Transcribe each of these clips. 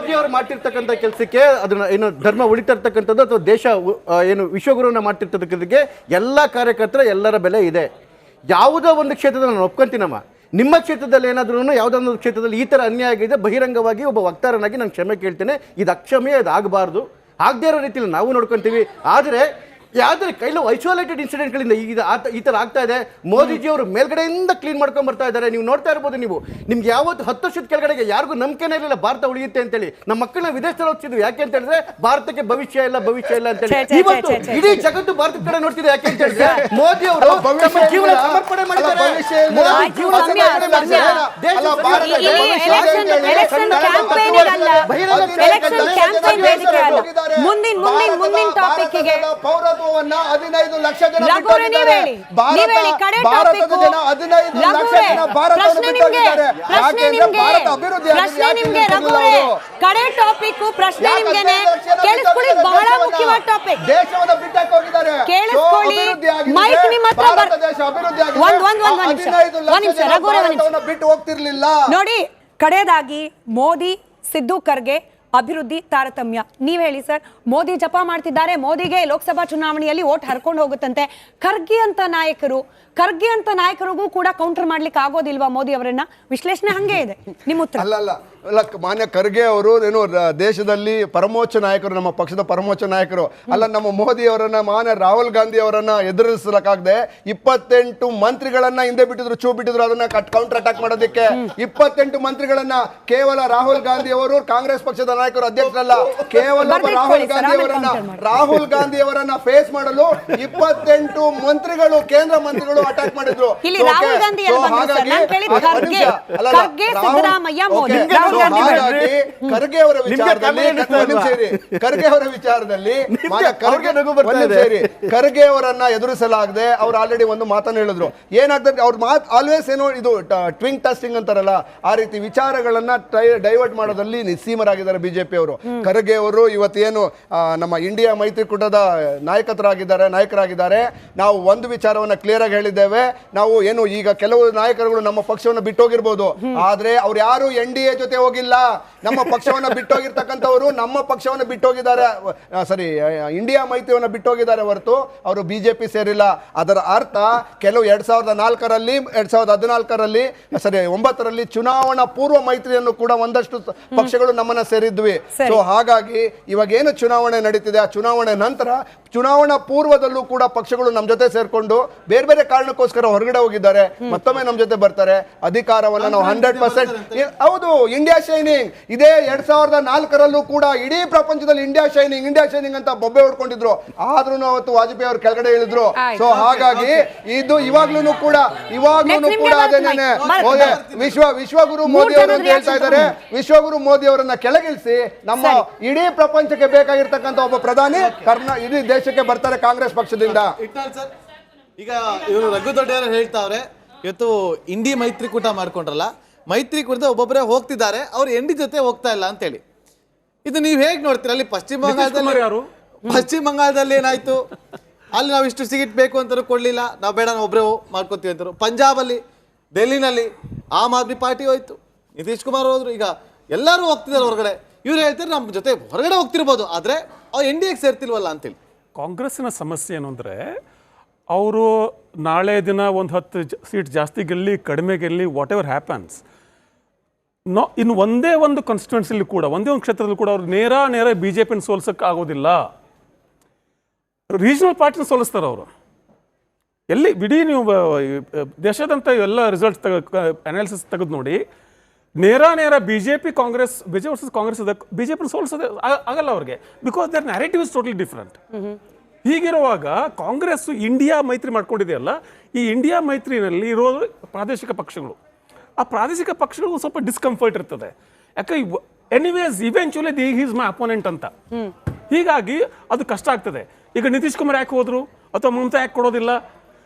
ಮೋದಿ ಅವರು ಮಾಡ್ತಿರ್ತಕ್ಕಂಥ ಕೆಲಸಕ್ಕೆ ಅದನ್ನ ಏನು ಧರ್ಮ ಉಳಿತಿರ್ತಕ್ಕಂಥದ್ದು ಅಥವಾ ದೇಶ ಏನು ವಿಶ್ವಗುರುವನ್ನ ಮಾಡ್ತಿರ್ತಕ್ಕಂಥದ್ದಕ್ಕೆ ಎಲ್ಲ ಕಾರ್ಯಕರ್ತರ ಎಲ್ಲರ ಬೆಲೆ ಇದೆ. ಯಾವುದೋ ಒಂದು ಕ್ಷೇತ್ರದಲ್ಲಿ ನಾನು ಒಪ್ಕೊಂತೀನಮ್ಮ, ನಿಮ್ಮ ಕ್ಷೇತ್ರದಲ್ಲಿ ಏನಾದ್ರೂ ಯಾವುದಾದ್ರು ಕ್ಷೇತ್ರದಲ್ಲಿ ಈ ಥರ ಅನ್ಯಾಯ ಆಗಿದೆ, ಬಹಿರಂಗವಾಗಿ ಒಬ್ಬ ವಕ್ತಾರನಾಗಿ ನಾನು ಕ್ಷಮೆ ಕೇಳ್ತೇನೆ. ಇದು ಅಕ್ಷಮೆ, ಅದು ಆಗಬಾರ್ದು. ಆಗದೇ ಇರೋ ರೀತಿಯಲ್ಲಿ ನಾವು ನೋಡ್ಕೊತೀವಿ. ಆದರೆ ಯಾವ್ದಾರೆ ಕೈಲೂ ಐಸೋಲೇಟೆಡ್ ಇನ್ಸಿಡೆಂಟ್ಗಳಿಂದ ಈ ಥರ ಆಗ್ತಾ ಇದೆ. ಮೋದಿಜಿಯವರು ಮೇಲ್ಗಡೆಯಿಂದ ಕ್ಲೀನ್ ಮಾಡ್ಕೊಂಡು ಬರ್ತಾ ಇದ್ದಾರೆ. ನೀವು ನೋಡ್ತಾ ಇರ್ಬೋದು. ನಿಮ್ಗೆ ಯಾವತ್ತು 10 ವರ್ಷದ ಕೆಳಗಡೆಗೆ ಯಾರಿಗೂ ನಂಬಿಕೆನೇ ಇರಲಿಲ್ಲ ಭಾರತ ಉಳಿಯುತ್ತೆ ಅಂತೇಳಿ. ನಮ್ಮ ಮಕ್ಕಳನ್ನ ವಿದೇಶದಲ್ಲಿ ಓದಿಸಿದ್ವಿ. ಯಾಕೆ ಅಂತ ಹೇಳಿದ್ರೆ ಭಾರತಕ್ಕೆ ಭವಿಷ್ಯ ಇಲ್ಲ ಅಂತೇಳಿ. ಇವತ್ತು ಇಡೀ ಜಗತ್ತು ಭಾರತದ ಕಡೆ ನೋಡ್ತಿದೆ. ಯಾಕೆ ಅಂತ ಹೇಳಿದ್ರೆ ಮೋದಿ ಅವರು ತಮ್ಮ ಜೀವನ ಸಮರ್ಪಣೆ ಮಾಡಿದ್ದಾರೆ. ಮುಂದಿನ ಟಾಪಿಕ್ಗೆ ಪೌರತ್ವವನ್ನ 15 ಲಕ್ಷ ಜನ ಭಾರತ ಅಭಿವೃದ್ಧಿ ಕಡೆ ಟಾಪಿಕ್ ಪ್ರಶ್ನೆ ನಿಮ್ಗೆನೆ ಕೇಳಿಸ್ಕೊಳ್ಳಿ. ಬಹಳ ಮುಖ್ಯವಾದ ಟಾಪಿಕ್. ದೇಶವನ್ನ ಬಿಟ್ಟಕ್ಕೆ ಹೋಗಿದ್ದಾರೆ. ಕೇಳಿಸ್ಕೊಳ್ಳಿ. ಮೈಕ್ ನಿಮ್ಮ ಹತ್ರ ಭಾರತ ದೇಶ ಅಭಿವೃದ್ಧಿ ಆಗಿದೆ. ಒಂದ್ ನಿಮಿಷ ರಘುವರೇ ಬಿಟ್ಟು ಹೋಗ್ತಿರ್ಲಿಲ್ಲ. ನೋಡಿ, ಕಡೆಯದಾಗಿ ಮೋದಿ ಸಿದ್ದು ಖರ್ಗೆ ಅಭಿವೃದ್ಧಿ ತಾರತಮ್ಯ. ನೀವ್ ಹೇಳಿ ಸರ್. ಮೋದಿ ಜಪ ಮಾಡ್ತಿದ್ದಾರೆ, ಮೋದಿಗೆ ಲೋಕಸಭಾ ಚುನಾವಣೆಯಲ್ಲಿ ವೋಟ್ ಹರ್ಕೊಂಡು ಹೋಗುತ್ತಂತೆ. ಖರ್ಗೆ ಅಂತ ನಾಯಕರಿಗೂ ಕೂಡ ಕೌಂಟರ್ ಮಾಡ್ಲಿಕ್ಕೆ ಆಗೋದಿಲ್ವಾ ಮೋದಿ ಅವರನ್ನ? ವಿಶ್ಲೇಷಣೆ ಹಂಗೆ ಇದೆ. ನಿಮ್ಮ ಉತ್ತರ? ಅಲ್ಲ, ಮಾನ್ಯ ಖರ್ಗೆ ಅವರು ಏನು ದೇಶದಲ್ಲಿ ಪರಮೋಚ್ಚ ನಾಯಕರು, ನಮ್ಮ ಪಕ್ಷದ ಪರಮೋಚ್ಚ ನಾಯಕರು. ಅಲ್ಲ, ನಮ್ಮ ಮೋದಿ ಅವರನ್ನ, ಮಾನ್ಯ ರಾಹುಲ್ ಗಾಂಧಿ ಅವರನ್ನ ಎದುರಿಸಲಕ್ಕಾಗದೆ 28 ಮಂತ್ರಿಗಳನ್ನ ಹಿಂದೆ ಬಿಟ್ಟಿದ್ರು. ಅದನ್ನ ಕೌಂಟರ್ ಅಟ್ಯಾಕ್ ಮಾಡೋದಕ್ಕೆ 28 ಮಂತ್ರಿಗಳನ್ನ ಕೇವಲ ರಾಹುಲ್ ಗಾಂಧಿ ಅವರು, ಕಾಂಗ್ರೆಸ್ ಪಕ್ಷದ ನಾಯಕರು, ಅಧ್ಯಕ್ಷರಲ್ಲ, ಕೇವಲ ರಾಹುಲ್ ಗಾಂಧಿ ಅವರನ್ನ ಫೇಸ್ ಮಾಡಲು 28 ಮಂತ್ರಿಗಳು, ಕೇಂದ್ರ ಮಂತ್ರಿಗಳು ಅಟ್ಯಾಕ್ ಮಾಡಿದ್ರು. ಹಾಗಾಗಿ ಖರ್ಗೆ ಅವರ ಖರ್ಗೆ ಅವರನ್ನ ಎದುರಿಸಲಾಗದೆ ಅವ್ರು ಆಲ್ರೆಡಿ ಒಂದು ಮಾತನ್ನು ಹೇಳಿದ್ರು. ಏನಾಗ್ತದೆ ಅವ್ರ ಮಾತು ಆಲ್ವೇಸ್ ಏನೋ ಇದು ಟ್ವಿಂಗ್ ಟೆಸ್ಟಿಂಗ್ ಅಂತಾರಲ್ಲ, ಆ ರೀತಿ ವಿಚಾರಗಳನ್ನ ಡೈವರ್ಟ್ ಮಾಡೋದಲ್ಲಿ ನಿಸ್ಸೀಮರಾಗಿದ್ದಾರೆ ಬಿಜೆಪಿ ಅವರು. ಖರ್ಗೆ ಅವರು ಇವತ್ತೇನು ನಮ್ಮ ಇಂಡಿಯಾ ಮೈತ್ರಿಕೂಟದ ನಾಯಕರಾಗಿದ್ದಾರೆ. ನಾವು ಒಂದು ವಿಚಾರವನ್ನ ಕ್ಲಿಯರ್ ಆಗಿ ಹೇಳಿದ್ದೇವೆ. ನಾವು ಏನು ಈಗ ಕೆಲವು ನಾಯಕರುಗಳು ನಮ್ಮ ಪಕ್ಷವನ್ನು ಬಿಟ್ಟೋಗಿರ್ಬೋದು, ಆದ್ರೆ ಅವ್ರು ಯಾರು NDA ಜೊತೆ ಹೋಗಿಲ್ಲ. ನಮ್ಮ ಪಕ್ಷವನ್ನ ಬಿಟ್ಟೋಗಿರ್ತಕ್ಕಂಥವರು ನಮ್ಮ ಪಕ್ಷವನ್ನು ಬಿಟ್ಟೋಗಿದ್ದಾರೆ, ಇಂಡಿಯಾ ಮೈತ್ರಿಯನ್ನ ಬಿಟ್ಟೋಗಿದ್ದಾರೆ ಹೊರತು ಅವರು ಬಿಜೆಪಿ ಸೇರಿಲ್ಲ. ಅದರ ಅರ್ಥ ಕೆಲವು 2004ರಲ್ಲಿ 2014ರಲ್ಲಿ 9ರಲ್ಲಿ ಚುನಾವಣಾ ಪೂರ್ವ ಮೈತ್ರಿಯನ್ನು ಕೂಡ ಒಂದಷ್ಟು ಪಕ್ಷಗಳು ನಮ್ಮನ್ನ ಸೇರಿದ್ವಿ. ಸೊ ಹಾಗಾಗಿ ಇವಾಗ ಏನು ಚುನಾವಣೆ ನಡೀತಿದೆ, ಆ ಚುನಾವಣೆ ನಂತರ ಚುನಾವಣಾ ಪೂರ್ವದಲ್ಲೂ ಕೂಡ ಪಕ್ಷಗಳು ನಮ್ಮ ಜೊತೆ ಸೇರ್ಕೊಂಡು ಬೇರೆ ಬೇರೆ ಕಾರಣಕ್ಕೋಸ್ಕರ ಹೊರಗಡೆ ಹೋಗಿದ್ದಾರೆ. ಮತ್ತೊಮ್ಮೆ ನಮ್ಮ ಜೊತೆ ಬರ್ತಾರೆ. ಅಧಿಕಾರವನ್ನ ನಾವು 100% ಹೌದು, ಇಂಡಿಯಾ ಶೈನಿಂಗ್ ಇದೇ 2004ರಲ್ಲೂ ಕೂಡ ಇಡೀ ಪ್ರಪಂಚದಲ್ಲಿ ಇಂಡಿಯಾ ಶೈನಿಂಗ್ ಅಂತ ಬೊಬ್ಬೆ ಹೊಡ್ಕೊಂಡಿದ್ರು. ಆದ್ರೂ ಅವತ್ತು ವಾಜಪೇಯಿ ಅವರು ಕೆಳಗಡೆ ಇಳಿದ್ರು. ಸೊ ಹಾಗಾಗಿ ಇದು ಇವಾಗ್ಲೂ ಕೂಡ ಅದೇನೇನೆ ವಿಶ್ವಗುರು ಮೋದಿ ಅವರು ಅಂತ ಹೇಳ್ತಾ ಇದ್ದಾರೆ. ವಿಶ್ವಗುರು ಮೋದಿ ಅವರನ್ನ ಕೆಳಗಿಳಿಸಿ ನಮ್ಮ ಇಡೀ ಪ್ರಪಂಚಕ್ಕೆ ಬೇಕಾಗಿರ್ತಕ್ಕಂಥ ಒಬ್ಬ ಪ್ರಧಾನಿ ಇಡೀ ದೇಶಕ್ಕೆ ಬರ್ತಾರೆ ಕಾಂಗ್ರೆಸ್ ಪಕ್ಷದಿಂದ. ಈಗ ಇವರು ರಘು ದೊಡ್ಡವರು ಹೇಳ್ತಾವ್ರೆ, ಇವತ್ತು ಇಂಡಿ ಮೈತ್ರಿಕೂಟ ಮಾಡ್ಕೊಂಡ್ರಲ್ಲ, ಮೈತ್ರಿಕೂಟದ ಒಬ್ಬೊಬ್ಬರೇ ಹೋಗ್ತಿದ್ದಾರೆ, ಅವ್ರು ND ಜೊತೆ ಹೋಗ್ತಾ ಇಲ್ಲ ಅಂತೇಳಿ. ಇದು ನೀವು ಹೇಗೆ ನೋಡ್ತೀರಾ? ಅಲ್ಲಿ ಪಶ್ಚಿಮ ಬಂಗಾಳದಲ್ಲಿ ಏನಾಯ್ತು? ಅಲ್ಲಿ ನಾವು ಇಷ್ಟು ಸೀಟ್ ಬೇಕು ಅಂತಾರು ಕೊಡ್ಲಿಲ್ಲ, ನಾವು ಬೇಡ ನಾವು ಒಬ್ಬರೇ ಮಾಡ್ಕೊತೀವಿ ಅಂತಾರು. ಪಂಜಾಬಲ್ಲಿ, ಡೆಲ್ಲಿನಲ್ಲಿ ಆಮ್ ಆದ್ಮಿ ಪಾರ್ಟಿ ಹೋಯ್ತು, ನಿತೀಶ್ ಕುಮಾರ್ ಹೋದ್ರು. ಈಗ ಎಲ್ಲರೂ ಹೋಗ್ತಿದ್ದಾರೆ ಹೊರಗಡೆ. ಇವ್ರು ಹೇಳ್ತಾರೆ ನಮ್ಮ ಜೊತೆ ಹೊರಗಡೆ ಹೋಗ್ತಿರ್ಬೋದು, ಆದ್ರೆ ಅವ್ರು NDAಗೆ ಸೇರ್ತಿಲ್ವಲ್ಲ ಅಂತೇಳಿ. ಕಾಂಗ್ರೆಸ್ಸಿನ ಸಮಸ್ಯೆ ಏನು ಅಂದರೆ, ಅವರು ನಾಳೆ ದಿನ ಒಂದು 10 ಸೀಟ್ ಜಾಸ್ತಿ ಗೆಲ್ಲಿ ಕಡಿಮೆ ಗೆಲ್ಲಿ ವಾಟ್ ಎವರ್ ಹ್ಯಾಪನ್ಸ್, ಇನ್ನು ಒಂದೇ ಒಂದು ಕಾನ್ಸ್ಟಿಟ್ಯೂನ್ಸಿಲಿ ಕೂಡ, ಒಂದೇ ಒಂದು ಕ್ಷೇತ್ರದಲ್ಲಿ ಕೂಡ ಅವ್ರು ನೇರ BJPನ ಸೋಲ್ಸಕ್ಕೆ ಆಗೋದಿಲ್ಲ. ರೀಜನಲ್ ಪಾರ್ಟಿನ ಸೋಲಿಸ್ತಾರೆ ಅವರು. ಎಲ್ಲಿ ಬಿಡಿ, ನೀವು ದೇಶದಂತ ಎಲ್ಲ ರಿಸಲ್ಟ್ಸ್ ಅನಾಲಿಸಿಸ್ ತೆಗೆದು ನೋಡಿ, ನೇರ BJP ವರ್ಸಸ್ ಕಾಂಗ್ರೆಸ್ BJPನ ಸೋಲಿಸೋದೇ ಆಗಲ್ಲ ಅವ್ರಿಗೆ. Because their narrative is totally different. ಹೀಗಿರುವಾಗ ಕಾಂಗ್ರೆಸ್ ಇಂಡಿಯಾ ಮೈತ್ರಿ ಮಾಡ್ಕೊಂಡಿದೆಯಲ್ಲ, ಈ ಇಂಡಿಯಾ ಮೈತ್ರಿನಲ್ಲಿ ಇರೋದು ಪ್ರಾದೇಶಿಕ ಪಕ್ಷಗಳು. ಆ ಪ್ರಾದೇಶಿಕ ಪಕ್ಷಗಳಿಗೂ ಸ್ವಲ್ಪ ಡಿಸ್ಕಂಫರ್ಟ್ ಇರ್ತದೆ. ಯಾಕೆ anyways eventually is my opponent ಅಂತ. ಹೀಗಾಗಿ ಅದು ಕಷ್ಟ ಆಗ್ತದೆ. ಈಗ ನಿತೀಶ್ ಕುಮಾರ್ ಯಾಕೆ ಹೋದ್ರು, ಅಥವಾ ಮಮತಾ ಯಾಕೆ ಕೊಡೋದಿಲ್ಲ?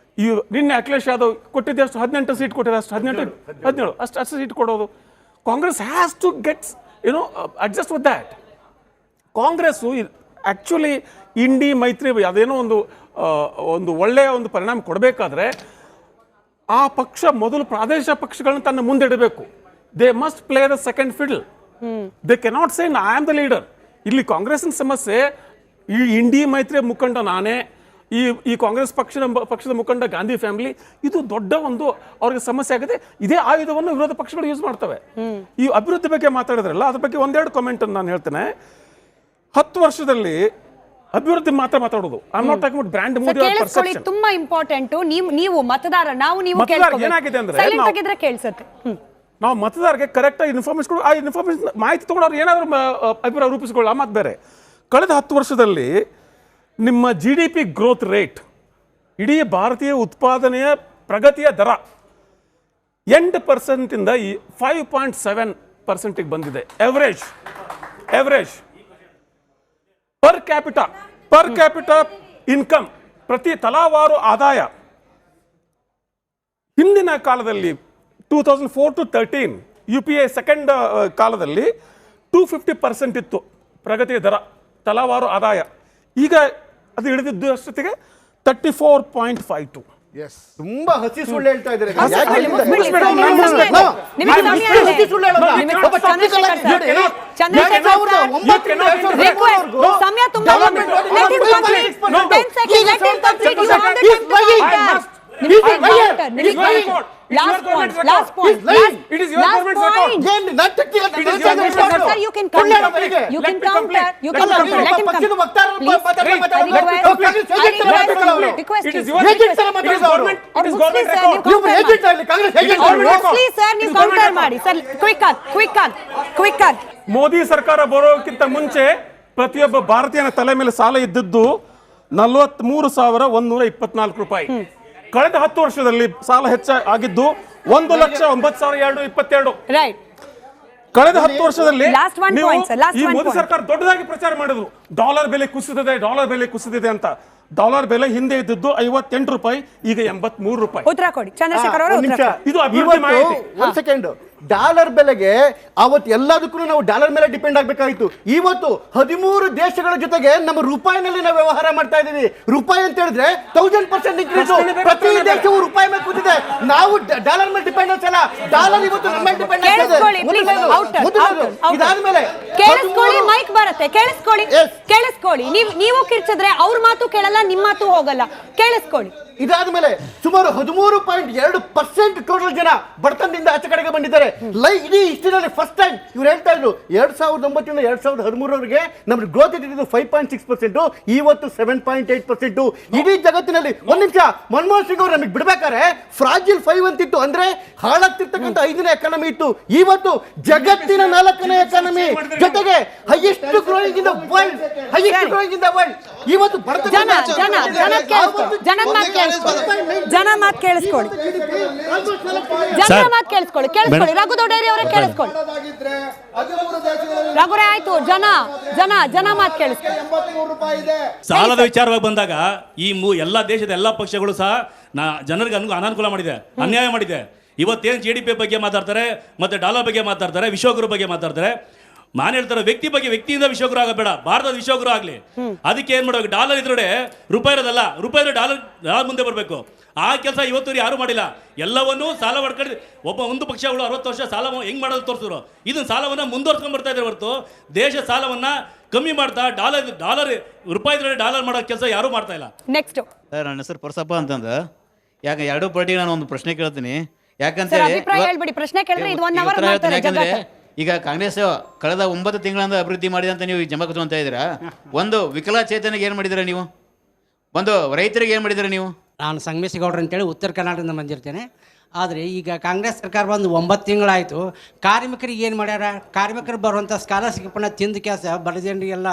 ನಿನ್ನೆ ಅಖಿಲೇಶ್ ಯಾದವ್ ಕೊಟ್ಟಿದ್ದೆ ಅಷ್ಟು 18 ಸೀಟ್ ಕೊಟ್ಟಿದ್ದಾರೆ, ಅಷ್ಟು 17 ಅಷ್ಟು ಸೀಟ್ ಕೊಡೋದು. Congress has to gets adjust with that. Congress actually INDI ಮೈತ್ರಿ ಅದೇನೋ ಒಂದು ಒಳ್ಳೆಯ ಒಂದು ಪರಿಣಾಮ ಕೊಡಬೇಕಾದ್ರೆ ಆ ಪಕ್ಷ ಮೊದಲು ಪ್ರಾದೇಶಿಕ ಪಕ್ಷಗಳನ್ನ ತನ್ನ ಮುಂದೆ ಇಡಬೇಕು. They must play the second fiddle. They cannot say I am the leader. ಇಲ್ಲಿ ಕಾಂಗ್ರೆಸ್ನ ಸಮಸ್ಯೆ ಈ ಇಂಡಿ ಮೈತ್ರಿಯ ಮುಖಂಡ ನಾನೇ, ಈ ಕಾಂಗ್ರೆಸ್ ಪಕ್ಷದ ಮುಖಂಡ ಗಾಂಧಿ ಫ್ಯಾಮಿಲಿ, ಇದು ದೊಡ್ಡ ಒಂದು ಅವ್ರಿಗೆ ಸಮಸ್ಯೆ ಆಗಿದೆ. ಇದೇ ಆಯುಧವನ್ನು ವಿರೋಧ ಪಕ್ಷಗಳು ಯೂಸ್ ಮಾಡ್ತವೆ. ಈ ಅಭಿವೃದ್ಧಿ ಬಗ್ಗೆ ಮಾತಾಡಿದ್ರಲ್ಲ, ಅದ್ರ ಬಗ್ಗೆ ಒಂದೆರಡು ಕಾಮೆಂಟ್ ನಾನು ಹೇಳ್ತೇನೆ. 10 ವರ್ಷದಲ್ಲಿ ಅಭಿವೃದ್ಧಿ ಮಾತಾಡೋದು. I am not talking about brand Modi ಅವರ ಪರ್ಸೆಪ್ಷನ್. ತುಂಬಾ ಇಂಪಾರ್ಟೆಂಟ್. ನೀವು ಮತದಾರ, ನೀವು ಏನಾಗಿದೆ ಅಂದ್ರೆ ಕೇಳಿಸುತ್ತೆ. ನಾವು ಮತದಾರರಿಗೆ ಕರೆಕ್ಟ್ ಆಗಿ ಇನ್ಫಾರ್ಮೇಶನ್ ಆ ಇನ್ಫಾರ್ಮೇಶನ್ ಮಾಹಿತಿ ತಗೊಂಡು ಏನಾದ್ರು ಅಭಿಪ್ರಾಯ ರೂಪಿಸಿಕೊಳ್ಳ ಮಾತು ಬೇರೆ. ಕಳೆದ 10 ವರ್ಷದಲ್ಲಿ ನಿಮ್ಮ GDP ಗ್ರೋತ್ ರೇಟ್, ಇಡೀ ಭಾರತೀಯ ಉತ್ಪಾದನೆಯ ಪ್ರಗತಿಯ ದರ 8% ಇಂದ 5.7% ಬಂದಿದೆ. ಎವರೇಜ್ ಪರ್ ಕ್ಯಾಪಿಟಾ ಇನ್ಕಮ್, ಪ್ರತಿ ತಲಾವಾರು ಆದಾಯ ಹಿಂದಿನ ಕಾಲದಲ್ಲಿ 2004 to 13 UPA ಸೆಕೆಂಡ್ ಕಾಲದಲ್ಲಿ 250% ಇತ್ತು ಪ್ರಗತಿಯ ದರ ತಲಾವಾರು ಆದಾಯ. ಈಗ ಅದು ಹಿಡಿದಿದ್ದು ಅಷ್ಟೊತ್ತಿಗೆ 34.52. ತುಂಬಾ ಹಸಿ ಸುಳ್ಳು ಹೇಳ್ತಾ ಇದ್ದಾರೆ. Last point. It is your government's record. Sir, you can counter. Let him request It is you. your government. It is government record. Obviously, sir, ನೀವು counter ಮಾಡಿ. Sir, quick on. ಮೋದಿ ಸರ್ಕಾರ ಬರೋಕ್ಕಿಂತ ಮುಂಚೆ ಪ್ರತಿಯೊಬ್ಬ ಭಾರತೀಯನ ತಲೆ ಮೇಲೆ ಸಾಲ ಇದ್ದದ್ದು 43,124 ರೂಪಾಯಿ. ಕಳೆದ 10 ವರ್ಷದಲ್ಲಿ ಸಾಲ ಹೆಚ್ಚಾಗಿದ್ದು 1,09,222. ರೈಟ್. ಕಳೆದ 10 ವರ್ಷದಲ್ಲಿ ಈ ಮೋದಿ ಸರ್ಕಾರ ದೊಡ್ಡದಾಗಿ ಪ್ರಚಾರ ಮಾಡಿದ್ರು, ಡಾಲರ್ ಬೆಲೆ ಕುಸಿದಿದೆ ಅಂತ. ಡಾಲರ್ ಬೆಲೆ ಹಿಂದೆ ಇದ್ದದ್ದು 58 ರೂಪಾಯಿ, ಈಗ 83 ರೂಪಾಯಿ. ಉತ್ತರ ಕೊಡಿ ಚಂದ್ರಶೇಖರ್ ಅವರು. ಇದು ಅಭಿವೃದ್ಧಿ ಮಾಹಿತಿ. ಒಂದು ಸೆಕೆಂಡ್. ಡಾಲರ್ ಬೆಲೆಗೆ ಅವತ್ತು ಎಲ್ಲದಕ್ಕೂ ನಾವು ಡಾಲರ್ ಮೇಲೆ ಡಿಪೆಂಡ್ ಆಗಬೇಕಾಗಿತ್ತು. ಇವತ್ತು 13 ದೇಶಗಳ ಜೊತೆಗೆ ನಮ್ಮ ರೂಪಾಯಿನಲ್ಲಿ ನಾವು ವ್ಯವಹಾರ ಮಾಡ್ತಾ ಇದೀವಿ. ರೂಪಾಯಿ ಅಂತ ಹೇಳಿದ್ರೆ 1000% ಇನ್ಕ್ರೀಸ್. ಪ್ರತಿ ದೇಶವು ರೂಪಾಯಿ ಮೇಲೆ ಕೂತಿದೆ. ನಾವು ಡಾಲರ್ ಮೇಲೆ ಡಿಪೆಂಡೆನ್ಸ್ ಅಲ್ಲ, ಡಾಲರ್ ಇವತ್ತು ನಮ್ಮ ಮೇಲೆ ಡಿಪೆಂಡ್ ಆಗ್ತಿದೆ. ಇದಾದ್ಮೇಲೆ ಕೇಳಿಸ್ಕೊಳ್ಳಿ, ಮೈಕ್ ಬರುತ್ತೆ, ಕೇಳಿಸ್ಕೊಳ್ಳಿ. ನೀವು ಕಿರ್ಚಿದ್ರೆ ಅವ್ರ ಮಾತು ಕೇಳಲ್ಲ, ನಿಮ್ಮ ಮಾತು ಹೋಗಲ್ಲ. ಕೇಳಿಸ್ಕೊಳ್ಳಿ. ಇದಾದ್ಮೇಲೆ ಸುಮಾರು 13.2% ಟೋಟಲ್ ಜನ ಬಡತನದಿಂದ ಆಚೆ ಕಡೆಗೆ ಬಂದಿದ್ದಾರೆ. ಇಡೀ ಹಿಸ್ಟರಿಯಲ್ಲಿ ಫಸ್ಟ್ ಟೈಮ್ ಇವ್ರು ಹೇಳ್ತಾ ಇದ್ರು 2009 ಇಂದ 2013 ನಮ್ಗೆ ಗ್ರೋತ್ ಇದ್ದಿದ್ದು 5.6%, ಇವತ್ತು 7.8%. ಇಡೀ ಜಗತ್ತಿನಲ್ಲಿ ಒಂದ್ ನಿಮಿಷ, ಮನಮೋಹನ್ ಸಿಂಗ್ ಅವರು ನಮಗೆ ಬಿಡ್ಬೇಕಾದ್ರೆ ಫ್ರಾಜಿಲ್ 5 ಅಂತಿತ್ತು, ಅಂದ್ರೆ ಹಾಳಾಗ್ತಿರ್ತಕ್ಕಂಥ 5ನೇ ಎಕಾನಮಿ ಇತ್ತು. ಇವತ್ತು ಜಗತ್ತಿನ 4ನೇ ಎಕಾನಮಿ, ಜೊತೆಗೆ highest growing in the world. ಇವತ್ತು ಜನ ಮಾತು ಕೇಳಿಸ್ಕೊಳ್ಳಿ. ರಘುದೊಡೇರಿ ಅವರೇ ಕೇಳಿಸ್ಕೊಳ್ಳಿ. ರಘುರೇ ಆಯ್ತು, ಜನ ಮಾತು ಕೇಳಿಸ್ಕೊಳ್ಳಿ. ಸಾಲದ ವಿಚಾರವಾಗಿ ಬಂದಾಗ ಈ ಎಲ್ಲ ದೇಶದ ಎಲ್ಲ ಪಕ್ಷಗಳು ಸಹ ಜನರಿಗೆ ಅನಾನುಕೂಲ ಮಾಡಿದೆ, ಅನ್ಯಾಯ ಮಾಡಿದೆ. ಇವತ್ತೇನು GDP ಬಗ್ಗೆ ಮಾತಾಡ್ತಾರೆ, ಮತ್ತೆ ಡಾಲರ್ ಬಗ್ಗೆ ಮಾತಾಡ್ತಾರೆ, ವಿಶ್ವಗುರು ಬಗ್ಗೆ ಮಾತಾಡ್ತಾರೆ. ನಾನು ಹೇಳ್ತಾರೆ ವ್ಯಕ್ತಿಯಿಂದ ವಿಶ್ವಗುರು ಆಗಬೇಡ, ಭಾರತದ ವಿಶ್ವಗುರು ಆಗಲಿ. ಅದಕ್ಕೆ ಏನ್ ಮಾಡಬೇಕು, ಡಾಲರ್ ಇದ್ರೆ ರೂಪಾಯಿ ಇರೋದಲ್ಲ, ರೂಪಾಯಿ ಇದ್ರೆ ಡಾಲರ್ ಮುಂದೆ ಬರಬೇಕು. ಆ ಕೆಲಸ ಇವತ್ತು ಯಾರು ಮಾಡಿಲ್ಲ. ಎಲ್ಲವನ್ನೂ ಸಾಲ ಮಾಡ್ಕೊಂಡು ಒಂದು ಪಕ್ಷಗಳು 60 ವರ್ಷ ಸಾಲ ಹೆಂಗ್ ಮಾಡೋದು ತೋರಿಸಿದ್ರು. ಇದನ್ನ ಸಾಲವನ್ನ ಮುಂದುವರ್ಸ್ಕೊಂಡ್ ಬರ್ತಾ ಇದ್ದಾರೆ ಹೊರತು ದೇಶ ಸಾಲವನ್ನ ಕಮ್ಮಿ ಮಾಡ್ತಾ ಡಾಲರ್ ರೂಪಾಯಿ ಇದ್ರೆ ಡಾಲರ್ ಮಾಡೋ ಕೆಲಸ ಯಾರು ಮಾಡ್ತಾ ಇಲ್ಲ. ನೆಕ್ಸ್ಟ್ ಸರ್, ನನ್ನ ಹೆಸರು ಪರಸಪ್ಪ ಅಂತಂದ. ಯಾಕೆ ಎರಡೂ ಪಾರ್ಟಿಗೆ ನಾನು ಒಂದು ಪ್ರಶ್ನೆ ಕೇಳ್ತೀನಿ. ಯಾಕಂತ ಯಾಕಂದ್ರೆ ಈಗ ಕಾಂಗ್ರೆಸ್ ಕಳೆದ 9 ತಿಂಗಳಿಂದ ಅಭಿವೃದ್ಧಿ ಮಾಡಿದೆ ಅಂತ ನೀವು ಜಮಖತ್ತು ಅಂತ ಇದ್ದೀರಾ. ಒಂದು ವಿಕಲಚೇತನಿಗೆ ಏನು ಮಾಡಿದ್ದೀರಾ ನೀವು? ಒಂದು ರೈತರಿಗೆ ಏನು ಮಾಡಿದ್ದೀರಾ ನೀವು? ನಾನು ಸಂಗಮೇಶಗೌಡ್ರು ಅಂತೇಳಿ ಉತ್ತರ ಕರ್ನಾಟಕದಿಂದ ಬಂದಿರ್ತೇನೆ. ಆದರೆ ಈಗ ಕಾಂಗ್ರೆಸ್ ಸರ್ಕಾರ ಬಂದು 9 ತಿಂಗಳಾಯಿತು. ಕಾರ್ಮಿಕರಿಗೆ ಏನು ಮಾಡ್ಯಾರ? ಕಾರ್ಮಿಕರು ಬರುವಂಥ ಸ್ಕಾಲರ್ಶಿಪ್ಪನ್ನು ತಿಂದು ಕೆಲಸ ಬಡ ಜನರಿಗೆಲ್ಲ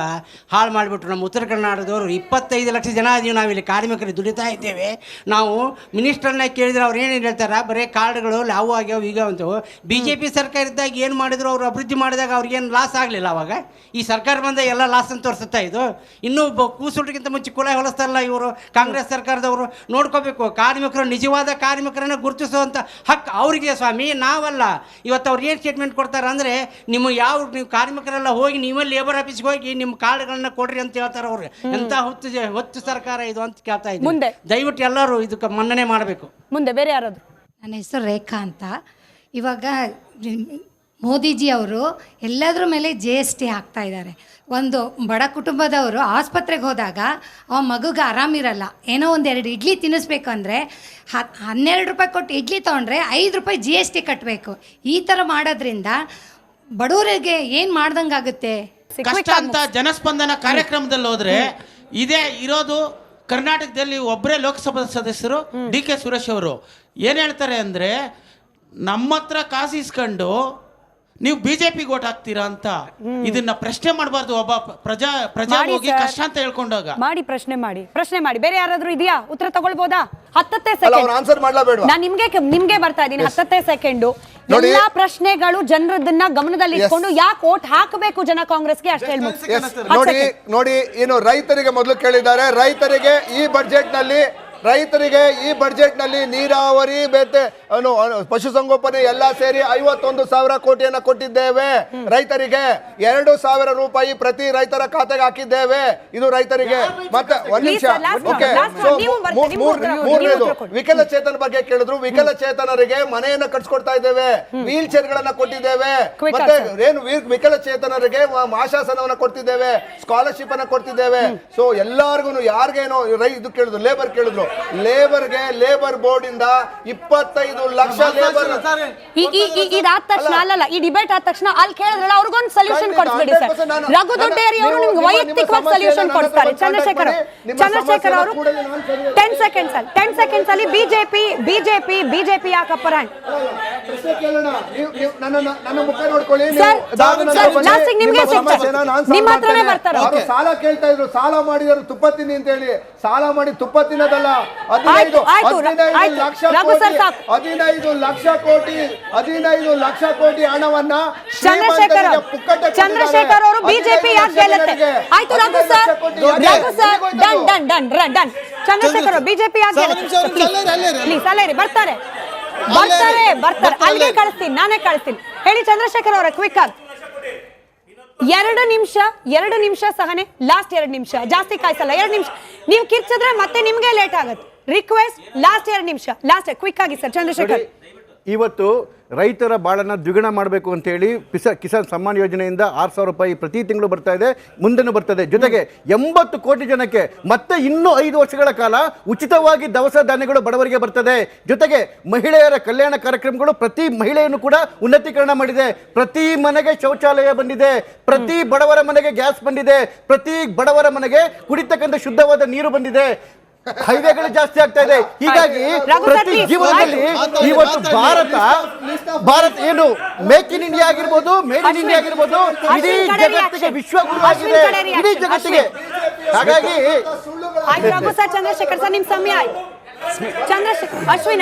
ಹಾಳು ಮಾಡಿಬಿಟ್ರು. ನಮ್ಮ ಉತ್ತರ ಕರ್ನಾಟಕದವರು 25 ಲಕ್ಷ ಜನ ಇದೀವಿ ನಾವಿಲ್ಲಿ, ಕಾರ್ಮಿಕರಿಗೆ ದುಡಿತಾ ಇದ್ದೇವೆ. ನಾವು ಮಿನಿಸ್ಟರ್ನ ಕೇಳಿದ್ರೆ ಅವ್ರು ಏನು ಹೇಳ್ತಾರೆ, ಬರೀ ಕಾರ್ಡ್ಗಳು ಲಾವು ಆಗ್ಯಾವ ಈಗ ಅಂತವು. BJP ಸರ್ಕಾರ ಇದ್ದಾಗ ಏನು ಮಾಡಿದ್ರು, ಅವರು ಅಭಿವೃದ್ಧಿ ಮಾಡಿದಾಗ ಅವ್ರಿಗೇನು ಲಾಸ್ ಆಗಲಿಲ್ಲ. ಅವಾಗ ಈ ಸರ್ಕಾರ ಬಂದ ಎಲ್ಲ ಲಾಸ್ ಅಂತ ತೋರಿಸುತ್ತಾ ಇದು. ಇನ್ನೂ ಕೂಸುಟ್ರಿಗಿಂತ ಮುಂಚೆ ಕುಲ ಹೊಲಿಸ್ತಾರಲ್ಲ ಇವರು ಕಾಂಗ್ರೆಸ್ ಸರ್ಕಾರದವರು. ನೋಡ್ಕೋಬೇಕು, ಕಾರ್ಮಿಕರು ನಿಜವಾದ ಕಾರ್ಮಿಕರನ್ನು ಗುರುತಿಸುವ ಹಕ್ಕು ಅವರಿಗೆ ಸ್ವಾಮಿ, ನಾವಲ್ಲ. ಇವತ್ತು ಅವ್ರು ಏನು ಸ್ಟೇಟ್ಮೆಂಟ್ ಕೊಡ್ತಾರೆ ಅಂದರೆ, ನೀವು ಕಾರ್ಮಿಕರೆಲ್ಲ ಹೋಗಿ ನೀವೇ ಲೇಬರ್ ಆಫೀಸ್ಗೆ ಹೋಗಿ ನಿಮ್ಮ ಕಾರ್ಡ್ಗಳನ್ನ ಕೊಡ್ರಿ ಅಂತ ಹೇಳ್ತಾರೆ ಅವ್ರು. ಎಂತ ಹೊತ್ತು ಸರ್ಕಾರ ಇದು ಅಂತ ಕೇಳ್ತಾ ಇದ್ದೀನಿ. ದಯವಿಟ್ಟು ಎಲ್ಲರೂ ಇದಕ್ಕೆ ಮನ್ನಣೆ ಮಾಡಬೇಕು. ಮುಂದೆ ಬೇರೆ ಯಾರಾದ್ರು? ನನ್ನ ಹೆಸರು ರೇಖಾ ಅಂತ. ಇವಾಗ ಮೋದಿಜಿ ಅವರು ಎಲ್ಲದರ ಮೇಲೆ GST ಹಾಕ್ತಾ ಇದ್ದಾರೆ. ಒಂದು ಬಡ ಕುಟುಂಬದವರು ಆಸ್ಪತ್ರೆಗೆ ಹೋದಾಗ ಅವ ಮಗುಗೆ ಆರಾಮಿರಲ್ಲ, ಏನೋ ಒಂದೆರಡು ಇಡ್ಲಿ ತಿನ್ನಿಸ್ಬೇಕು ಅಂದರೆ 12 ರೂಪಾಯಿ ಕೊಟ್ಟು ಇಡ್ಲಿ ತೊಗೊಂಡ್ರೆ 5 ರೂಪಾಯಿ GST ಕಟ್ಟಬೇಕು. ಈ ಥರ ಮಾಡೋದ್ರಿಂದ ಬಡವರಿಗೆ ಏನು ಮಾಡ್ದಂಗಾಗುತ್ತೆ? ಕಷ್ಟ ಅಂತ ಜನಸ್ಪಂದನ ಕಾರ್ಯಕ್ರಮದಲ್ಲಿ ಹೋದ್ರೆ ಇದೇ ಇರೋದು ಕರ್ನಾಟಕದಲ್ಲಿ ಒಬ್ಬರೇ ಲೋಕಸಭಾ ಸದಸ್ಯರು DK ಸುರೇಶ್ ಅವರು ಏನ್ ಹೇಳ್ತಾರೆ ಅಂದ್ರೆ, ನಮ್ಮ ಹತ್ರ ಕಾಸು ಇಸ್ಕೊಂಡು ನೀವು ಬಿಜೆಪಿಗೆ ಓಟ್ ಹಾಕ್ತೀರಾ ಅಂತ. ಇದನ್ನ ಪ್ರಶ್ನೆ ಮಾಡಬಾರ್ದು. ಒಬ್ಬ ಪ್ರಜಾ ಹೋಗಿ ಕಷ್ಟ ಅಂತ ಹೇಳ್ಕೊಂಡಾಗ ಪ್ರಶ್ನೆ ಮಾಡಿ. ಬೇರೆ ಯಾರಾದ್ರೂ ಇದೆಯಾ? ಉತ್ತರ ತಗೊಳ್ಬೋದಾ? 10 ಅವ್ರು ಆನ್ಸರ್ ಮಾಡ್ಲೇಬೇಡ. ನಾನು ನಿಮ್ಗೆ ಬರ್ತಾ ಇದ್ದೀನಿ. 10 ಸೆಕೆಂಡು. ಎಲ್ಲಾ ಪ್ರಶ್ನೆಗಳು ಜನರದನ್ನ ಗಮನದಲ್ಲಿ ಇಟ್ಕೊಂಡು ಯಾಕೆ ಓಟ್ ಹಾಕಬೇಕು ಜನ ಕಾಂಗ್ರೆಸ್ಗೆ ಅಷ್ಟೇ ಹೇಳಿ. ನೋಡಿ ಏನು ರೈತರಿಗೆ ಮೊದಲು ಕೇಳಿದ್ದಾರೆ. ರೈತರಿಗೆ ಈ ಬಡ್ಜೆಟ್ ನಲ್ಲಿ ನೀರಾವರಿ ಬೇತೆ ಪಶುಸಂಗೋಪನೆ ಎಲ್ಲ ಸೇರಿ 51,000 ಕೋಟಿಯನ್ನ ಕೊಟ್ಟಿದ್ದೇವೆ. ರೈತರಿಗೆ 2,000 ರೂಪಾಯಿ ಪ್ರತಿ ರೈತರ ಖಾತೆಗೆ ಹಾಕಿದ್ದೇವೆ. ಇದು ರೈತರಿಗೆ. ಮತ್ತೆ ಒಂದ್ ನಿಮಿಷ, ಓಕೆ. ಮೂರನೇದು ವಿಕಲಚೇತನ ಬಗ್ಗೆ ಕೇಳಿದ್ರು. ವಿಕಲಚೇತನರಿಗೆ ಮನೆಯನ್ನ ಕಟ್ಸ್ಕೊಡ್ತಾ ಇದ್ದೇವೆ, ವೀಲ್ ಚೇರ್ ಗಳನ್ನ ಕೊಟ್ಟಿದ್ದೇವೆ. ಮತ್ತೆ ಏನು ವಿಕಲಚೇತನರಿಗೆ ಆಶಾಸನವನ್ನ ಕೊಡ್ತಿದ್ದೇವೆ, ಸ್ಕಾಲರ್ಶಿಪ್ ಅನ್ನ ಕೊಡ್ತಿದ್ದೇವೆ. ಸೊ ಎಲ್ಲಾರ್ಗು ಯಾರಿಗೇನೋ ಇದು ಕೇಳಿದ್ರು, ಲೇಬರ್ ಕೇಳಿದ್ರು. ಲೇಬರ್ ಬೋರ್ಡ್ ಇಂದ 25 ಲಕ್ಷ ಲೇಬರ್. ಇದಾದ ತಕ್ಷಣ ಅಲ್ಲಲ್ಲ, ಈ ಡಿಬೇಟ್ ಆದ ತಕ್ಷಣ ಅಲ್ಲಿ ಕೇಳಿದ್ರಲ್ಲ ಅವ್ರಿಗೊಂದು ಸೊಲ್ಯೂಷನ್ ಕೊಡ್ಸ್ಬಿಡಿ ಸರ್. ರಘು ದೊಡ್ಡೇರಿ ಅವರು ನಿಮ್ಗೆ ವೈಯಕ್ತಿಕವಾಗಿ ಸೊಲ್ಯೂಷನ್ ಕೊಡ್ತಾರೆ. ಚಂದ್ರಶೇಖರ್ ಅವರು 10 ಸೆಕೆಂಡ್ಸ್ ಅಲ್ಲಿ ಬಿಜೆಪಿ ಯಾಕಪ್ಪ ನನ್ನ ಮುಖ ನೋಡ್ಕೊಳ್ಳಿ. ಸಾಲ ಕೇಳ್ತಾ ಇದ್ರು, ಸಾಲ ಮಾಡಿದ್ರು ತುಪ್ಪ ತಿನ್ನಿ ಅಂತ ಹೇಳಿ. ಸಾಲ ಮಾಡಿ ತುಪ್ಪ ತಿನ್ನೋದಲ್ಲ. 15 ಲಕ್ಷ ಕೋಟಿ ಹಣವನ್ನ ಚಂದ್ರಶೇಖರ್ ಅವರು ಬಿಜೆಪಿ ಯಾಕೆ ಗೆಲ್ಲುತ್ತೆ? ಆಯ್ತು ರಘು ಸರ್, ಡನ್. ಚಂದ್ರಶೇಖರ್ ಅವರು ಬಿಜೆಪಿ ಯಾಕೆ ಗೆಲ್ಲುತ್ತೆ? ಬರ್ತಾರೆ. ಅಲ್ಲಿಗೆ ಕಳಿಸ್ತೀನಿ, ನಾನೇ ಕಳಿಸ್ತೀನಿ. ಹೇಳಿ ಚಂದ್ರಶೇಖರ್ ಅವರ ಕ್ವಿಕ್ ಆಗಿ. 2 ನಿಮಿಷ ಸಹನೆ. ಲಾಸ್ಟ್ 2 ನಿಮಿಷ, ಜಾಸ್ತಿ ಕಾಯಿಸಲ್ಲ. 2 ನಿಮಿಷ ನೀವು ಕಿರ್ಚಿದ್ರೆ ಮತ್ತೆ ನಿಮ್ಗೆ ಲೇಟ್ ಆಗುತ್ತೆ. ರಿಕ್ವೆಸ್ಟ್ ಲಾಸ್ಟ್ 2 ನಿಮಿಷ, ಲಾಸ್ಟ್ ಕ್ವಿಕ್ ಆಗಿ ಸರ್. ಚಂದ್ರಶೇಖರ್, ಇವತ್ತು ರೈತರ ಬಾಳನ್ನ ದ್ವಿಗುಣ ಮಾಡಬೇಕು ಅಂತ ಹೇಳಿ ಕಿಸಾನ್ ಸಮ್ಮಾನ್ ಯೋಜನೆಯಿಂದ 6,000 ರೂಪಾಯಿ ಪ್ರತಿ ತಿಂಗಳು ಬರ್ತಾ ಇದೆ, ಮುಂದೆನೂ ಬರ್ತದೆ. ಜೊತೆಗೆ 80 ಕೋಟಿ ಜನಕ್ಕೆ ಮತ್ತೆ ಇನ್ನೂ 5 ವರ್ಷಗಳ ಕಾಲ ಉಚಿತವಾಗಿ ದವಸ ಧಾನ್ಯಗಳು ಬಡವರಿಗೆ ಬರ್ತದೆ. ಜೊತೆಗೆ ಮಹಿಳೆಯರ ಕಲ್ಯಾಣ ಕಾರ್ಯಕ್ರಮಗಳು ಪ್ರತಿ ಮಹಿಳೆಯನ್ನು ಕೂಡ ಉನ್ನತೀಕರಣ ಮಾಡಿದೆ. ಪ್ರತಿ ಮನೆಗೆ ಶೌಚಾಲಯ ಬಂದಿದೆ, ಪ್ರತಿ ಬಡವರ ಮನೆಗೆ ಗ್ಯಾಸ್ ಬಂದಿದೆ, ಪ್ರತಿ ಬಡವರ ಮನೆಗೆ ಕುಡಿತಕ್ಕಂಥ ಶುದ್ಧವಾದ ನೀರು ಬಂದಿದೆ. ಹೈವೇಗಳು ಜಾಸ್ತಿ ಆಗ್ತಾ ಇದೆ. ಹೀಗಾಗಿ ಪ್ರತಿ ಜೀವನದಲ್ಲಿ ಇವತ್ತು ಭಾರತ ಏನು ಮೇಕ್ ಇನ್ ಇಂಡಿಯಾ ಆಗಿರ್ಬೋದು, ಮೇಡ್ ಇನ್ ಇಂಡಿಯಾ ಆಗಿರ್ಬೋದು, ಇಡೀ ಜಗತ್ತಿಗೆ ವಿಶ್ವಗುರು ಆಗಿದೆ, ಇಡೀ ಜಗತ್ತಿಗೆ. ಹಾಗಾಗಿ ಚಂದ್ರಶೇಖರ್ ಸರ್ ನಿಮ್ ಸಮಯ ಆಯ್ತು. ಅಶ್ವಿನ್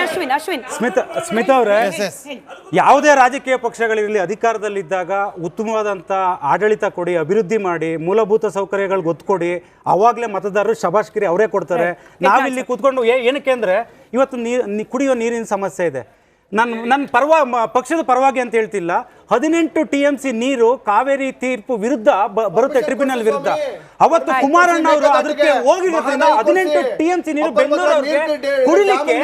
ಸ್ಮಿತಾ ಅವರೇ, ಯಾವುದೇ ರಾಜಕೀಯ ಪಕ್ಷಗಳಿರಲಿ ಅಧಿಕಾರದಲ್ಲಿದ್ದಾಗ ಉತ್ತಮವಾದಂಥ ಆಡಳಿತ ಕೊಡಿ, ಅಭಿವೃದ್ಧಿ ಮಾಡಿ, ಮೂಲಭೂತ ಸೌಕರ್ಯಗಳಿಗೆ ಒತ್ತು ಕೊಡಿ, ಅವಾಗಲೇ ಮತದಾರರು ಶಬಾಷ್ಗಿರಿ ಅವರೇ ಕೊಡ್ತಾರೆ. ನಾವಿಲ್ಲಿ ಕೂತ್ಕೊಂಡು ಏನಕ್ಕೆ ಅಂದರೆ ಇವತ್ತು ಕುಡಿಯೋ ನೀರಿನ ಸಮಸ್ಯೆ ಇದೆ. ನನ್ನ ಪಕ್ಷದ ಪರವಾಗಿ ಅಂತ ಹೇಳ್ತಿಲ್ಲ. 18 TMC ನೀರು ಕಾವೇರಿ ತೀರ್ಪು ವಿರುದ್ಧ ಬರುತ್ತೆ, ಟ್ರಿಬ್ಯುನಲ್ ವಿರುದ್ಧ. ಅವತ್ತು ಕುಮಾರಣ್ಣ ಅವರು ಅದಕ್ಕೆ ಹೋಗಿರೋದ್ರಿಂದ 18 TMC ನೀರು ಬೆಂಗಳೂರಿಗೆ ಕುಡಿಲಿಕ್ಕೆ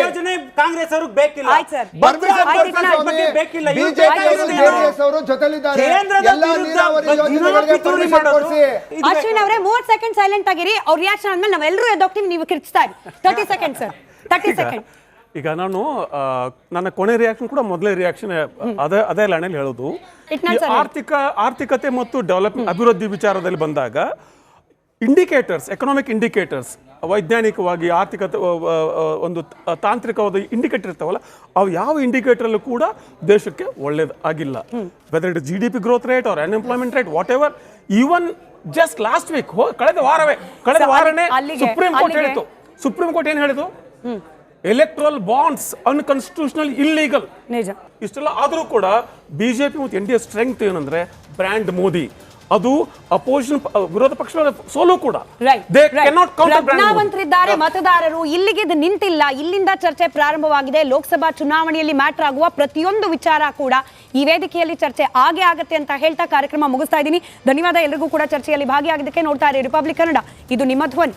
ಯೋಜನೆ ಕಾಂಗ್ರೆಸ್ ಅವ್ರಿಗೆ ಬೇಕಿಲ್ಲ, ಅಶ್ವಿನ್ ಅವರೇ 30 ಸೆಕೆಂಡ್ ಸೈಲೆಂಟ್ ಆಗಿರಿ. ಅವ್ರ ರಿಯಾಕ್ಷನ್ ಆದ್ಮೇಲೆ ನಾವೆಲ್ಲರೂ ಎದ್ದೋಗ್ತೀವಿ, ನೀವು ಕಿರ್ಚ್ತಾ ಇರಿ. 30 ಸೆಕೆಂಡ್ ಸರ್, 30 ಸೆಕೆಂಡ್. ಈಗ ನಾನು ನನ್ನ ಕೊನೆ ರಿಯಾಕ್ಷನ್ ಕೂಡ ಮೊದಲೇ ರಿಯಾಕ್ಷನ್ ಅದೇ ಲೈನಲ್ಲಿ ಹೇಳೋದು. ಆರ್ಥಿಕತೆ ಮತ್ತು ಡೆವಲಪ್ಮೆಂಟ್ ಅಭಿವೃದ್ಧಿ ವಿಚಾರದಲ್ಲಿ ಬಂದಾಗ ಎಕನಾಮಿಕ್ ಇಂಡಿಕೇಟರ್ಸ್ ವೈಜ್ಞಾನಿಕವಾಗಿ ಆರ್ಥಿಕತೆ ಒಂದು ತಾಂತ್ರಿಕವಾದ ಇಂಡಿಕೇಟರ್ ಇರ್ತಾವಲ್ಲ, ಅವು ಯಾವ ಇಂಡಿಕೇಟರ್ಲ್ಲೂ ಕೂಡ ದೇಶಕ್ಕೆ ಒಳ್ಳೇದು ಆಗಿಲ್ಲ. Whether it GDP growth rate or unemployment rate, whatever. Even just last week ಕಳೆದ ವಾರನೇ ಸುಪ್ರೀಂ ಕೋರ್ಟ್ ಏನು ಹೇಳಿತು? Electoral bonds unconstitutional, illegal. ಇಷ್ಟೆಲ್ಲ ಆದರೂ ಕೂಡ ಬಿಜೆಪಿ ಮತ್ತು NDA ಸ್ಟ್ರೆಂಗ್ತ್ ಏನಂದ್ರೆ ಬ್ರ್ಯಾಂಡ್ ಮೋದಿ. ಅದು ಅಪೋಸಿಷನ್ ವಿರೋಧ ಪಕ್ಷಗಳ ಸೋಲು ಕೂಡ. Right, They right. cannot counter brand vote. ಪ್ರಜ್ಞಾವಂತರಿದ್ದಾರೆ ಮತದಾರರು. ಇಲ್ಲಿಗೆ ಇದು ನಿಂತಿಲ್ಲ, ಇಲ್ಲಿಂದ ಚರ್ಚೆ ಪ್ರಾರಂಭವಾಗಿದೆ. ಲೋಕಸಭಾ ಚುನಾವಣೆಯಲ್ಲಿ ಮ್ಯಾಟರ್ ಆಗುವ ಪ್ರತಿಯೊಂದು ವಿಚಾರ ಕೂಡ ಈ ವೇದಿಕೆಯಲ್ಲಿ ಚರ್ಚೆ ಆಗತ್ತೆ ಅಂತ ಹೇಳ್ತಾ ಕಾರ್ಯಕ್ರಮ ಮುಗಿಸ್ತಾ ಇದ್ದೀನಿ. ಧನ್ಯವಾದ ಎಲ್ರಿಗೂ ಕೂಡ ಚರ್ಚೆಯಲ್ಲಿ ಭಾಗಿಯಾಗಿದ್ದಕ್ಕೆ. ನೋಡ್ತಾ ಇರಿ ರಿಪಬ್ಲಿಕ್ ಕನ್ನಡ, ಇದು ನಿಮ್ಮ ಧ್ವನಿ.